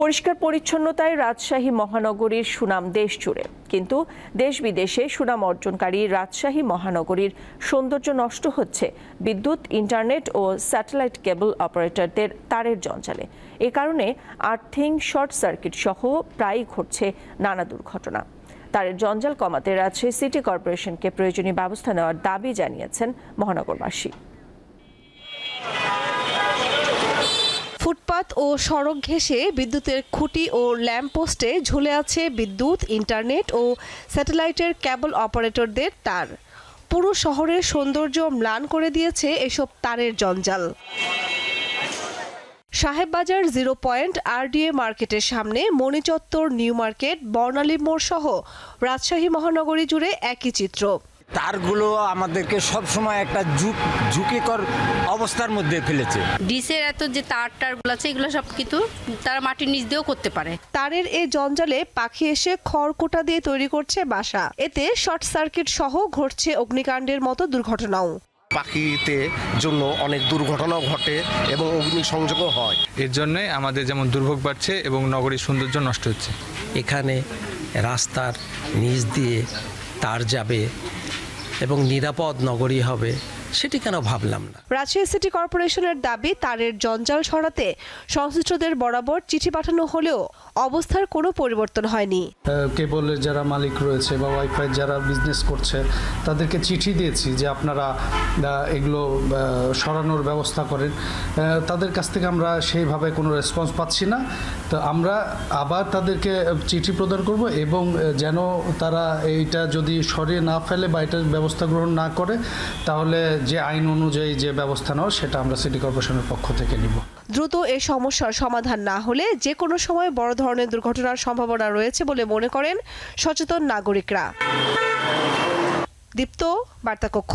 পরিষ্কার পরিচ্ছন্নতায় রাজশাহী মহানগরীর সুনাম দেশ জুড়ে, কিন্তু দেশ বিদেশে সুনাম অর্জনকারী রাজশাহী মহানগরীর সৌন্দর্য নষ্ট হচ্ছে বিদ্যুৎ, ইন্টারনেট ও স্যাটেলাইট কেবল অপারেটরদের তারের জঞ্জালে। এ কারণে আর্থিং, শর্ট সার্কিট সহ প্রায়ই ঘটছে নানা দুর্ঘটনা। তারের জঞ্জাল কমাতে রাজশাহী সিটি কর্পোরেশনকে প্রয়োজনীয় ব্যবস্থা নেওয়ার দাবি জানিয়েছেন মহানগরবাসী। ফুটপাত ও সড়ক ঘেঁষে বিদ্যুতের খুঁটি ও ল্যাম্পপোস্টে ঝুলে আছে বিদ্যুৎ, ইন্টারনেট ও স্যাটেলাইটের কেবল অপারেটরদের তার। পুরো শহরের সৌন্দর্য ম্লান করে দিয়েছে এসব তারের জঞ্জাল। সাহেববাজার 0 পয়েন্ট RDA মার্কেটের সামনে, মণিচত্বর, নিউ মার্কেট, বর্ণালী মোড় সহ রাজশাহী মহানগরী জুড়ে একই চিত্র। তারগুলো আমাদেরকে সবসময় একটা ঝুঁকিকর অবস্থার মধ্যে ফেলেছে। ডিসের এত যে তারগুলো আছে, এগুলো সব কিন্তু তারা মাটির নিচ দিয়েও করতে পারে। তারের এই জঞ্জালে পাখি এসে খড়কুটা দিয়ে তৈরি করছে বাসা। এতে শর্ট সার্কিট সহ ঘটছে অগ্নিকাণ্ডের মতো দুর্ঘটনাও। পাখিতে জন্য অনেক দুর্ঘটনাও ঘটে এবং অগ্নিসংযোগও হয়। এর জন্যে আমাদের যেমন দুর্ভোগ বাড়ছে এবং নগরীর সৌন্দর্য নষ্ট হচ্ছে। এখানে রাস্তার নিচ দিয়ে তার যাবে এবং নিরাপদ নগরী হবে, সেটি কেন ভাবলাম না। রাজশাহী সিটি কর্পোরেশনের দাবি, তারের জঞ্জাল সরাতে সংশ্লিষ্টদের বরাবর চিঠি পাঠানো হলেও অবস্থার কোনো পরিবর্তন হয়নি। কেবলের যারা মালিক রয়েছে বা ওয়াইফাই যারা বিজনেস করছে তাদেরকে চিঠি দিয়েছি যে আপনারা এগুলো সরানোর ব্যবস্থা করেন। তাদের কাছ থেকে আমরা সেইভাবে কোনো রেসপন্স পাচ্ছি না। তো আমরা আবার তাদেরকে চিঠি প্রদান করব এবং যেন তারা এইটা যদি সরিয়ে না ফেলে বা এটার ব্যবস্থা গ্রহণ না করে, তাহলে যে আইন অনুযায়ী যে ব্যবস্থা নেওয়া সেটা আমরা সিটি কর্পোরেশনের পক্ষ থেকে নিব। দ্রুত এই সমস্যার সমাধান না হলে যে কোনো সময় বড় ধরনের দুর্ঘটনার সম্ভাবনা রয়েছে বলে মনে করেন সচেতন নাগরিকরা। দীপ্ত, বার্তা কক্ষ।